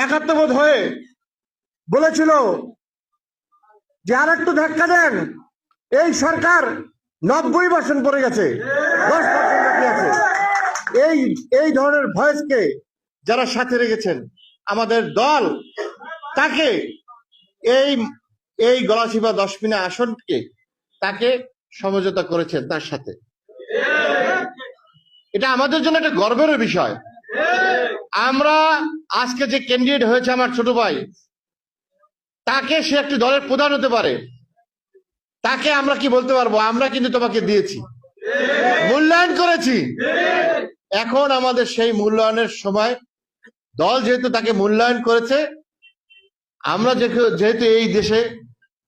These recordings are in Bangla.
একাত্মবোধ হয়ে বলেছিল যে আর একটু ধাক্কা দেন, এই সরকার 90% পড়ে গেছে, 10% বাকি আছে। এই ধরনের ভয়েসকে যারা সাথে রেখেছেন, আমাদের দল তাকে এই গলাচিপা 10 মিনা আসনকে তাকে সমঝোতা করেছেন তার সাথে। এটা আমাদের জন্য একটা গর্বের বিষয়। আমরা আজকে যে ক্যান্ডিডেট হয়েছে আমার ছোট ভাই, তাকে সে একটি দলের প্রধান হতে পারে, তাকে আমরা কি বলতে পারবো, আমরা কিন্তু তোমাকে দিয়েছি, মূল্যায়ন করেছি। এখন আমাদের সেই মূল্যায়নের সময়, দল যেহেতু তাকে মূল্যায়ন করেছে, আমরা যেহেতু এই দেশে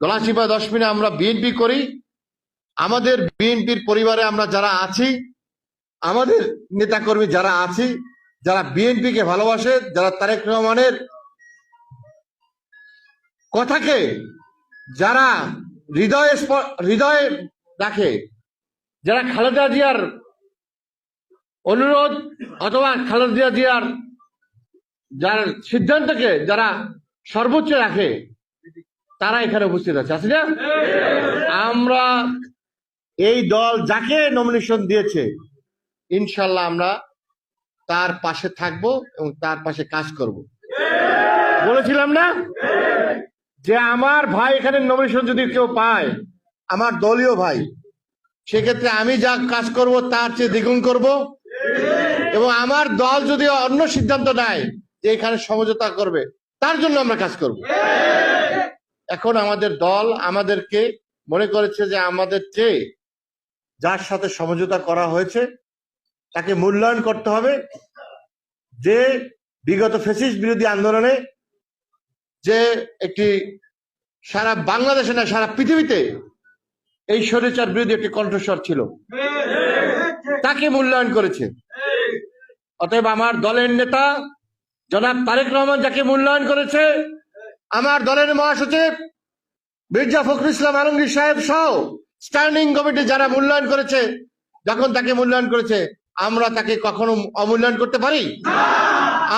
গলাচিপা 10 মিনা আমরা বিএনপি করি, আমাদের বিএনপির পরিবারে আমরা যারা আছি, আমাদের নেতাকর্মী যারা আছি, যারা বিএনপিকে ভালোবাসে, যারা তারেক রহমানের কথাকে যারা হৃদয়ে রাখে, যারা খালেদা জিয়ার অনুরোধ অথবা খালেদা জিয়ার যার সিদ্ধান্তকে যারা সর্বোচ্চ রাখে, তারা এখানে উপস্থিত আছে, আছে না? আমরা এই দল যাকে নমিনেশন দিয়েছে, ইনশাল্লাহ আমরা তার পাশে থাকব এবং তার পাশে কাজ করব। বলেছিলাম না যে আমার ভাই এখানে নমিনেশন যদি কেউ পায়, আমার দলীয় ভাই, সেক্ষেত্রে আমি যা কাজ করব তার চেয়ে দ্বিগুণ করব, এবং আমার দল যদি অন্য সিদ্ধান্ত নেয় যে এখানে সমঝোতা করবে, তার জন্য আমরা কাজ করব। এখন আমাদের দল আমাদেরকে মনে করেছে যে আমাদের চেয়ে যার সাথে সমঝোতা করা হয়েছে তাকে মূল্যায়ন করতে হবে, যে বিগত ফ্যাসিস্ট বিরোধী আন্দোলনে যে একটি সারা বাংলাদেশে না সারা পৃথিবীতে এই স্বৈরাচার বিরোধী একটি কণ্ঠস্বর ছিল, তাকে মূল্যায়ন করেছে। অতএব আমার দলের নেতা জনাব তারেক রহমান যাকে মূল্যায়ন করেছে, আমার দলের মহাসচিব মির্জা ফখরুল ইসলাম আলমগীর সাহেব সহ স্ট্যান্ডিং কমিটি যারা মূল্যায়ন করেছে, যখন তাকে মূল্যায়ন করেছে, আমরা তাকে কখনো অমূল্যায়ন করতে পারি?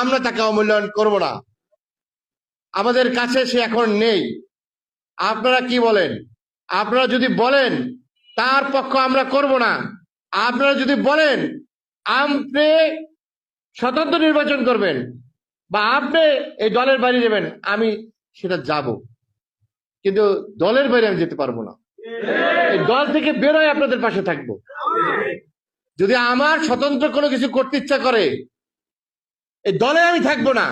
আমরা তাকে অমূল্যায়ন করব না। আমাদের কাছে সে এখন নেই। আপনারা কি বলেন? আপনারা যদি বলেন তার পক্ষ আমরা করব না, আপনারা যদি বলেন আপনি স্বতন্ত্র নির্বাচন করবেন বা আপনি এই দলের বাইরে যাবেন, আমি সেটা যাব, কিন্তু দলের বাইরে আমি যেতে পারবো না। এই দল থেকে বেরোয় আপনাদের পাশে থাকবো। যদি আমার স্বতন্ত্র কোনো কিছু করতে ইচ্ছা করে, এই দলে আমি থাকবো না।